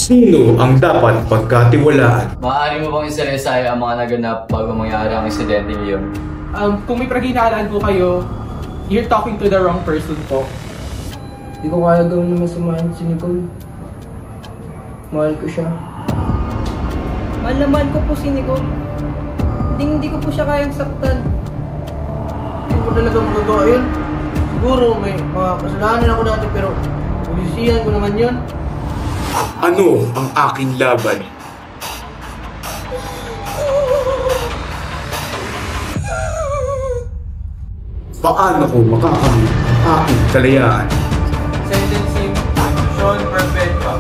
Sino ang dapat pagkatiwalaan? Maaari mo bang isaresay ang mga naganap bago mangyari ang insidente niyon? Kung may pagkinalaan po kayo, you're talking to the wrong person po. Hindi ko kaya gawin na masamahan si Nicole. Mahal ko siya. Mahal na mahal ko po si Nicole. Hindi ko po siya kayang saktan. Hindi ko talaga magagawa yun. Siguro may mga kasalanan ako dati pero pulisiyan ko naman yun. Ano ang aking laban? Paano ko makakamit ang aking kalayaan? Sentencing, Sean Perfecta.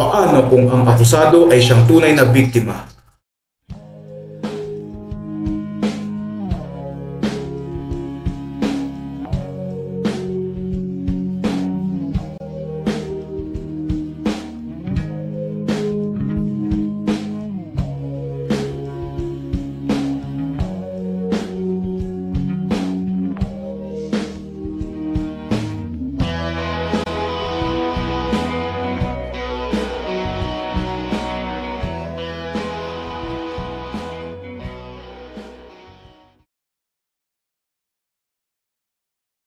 Paano kung ang akusado ay siyang tunay na biktima?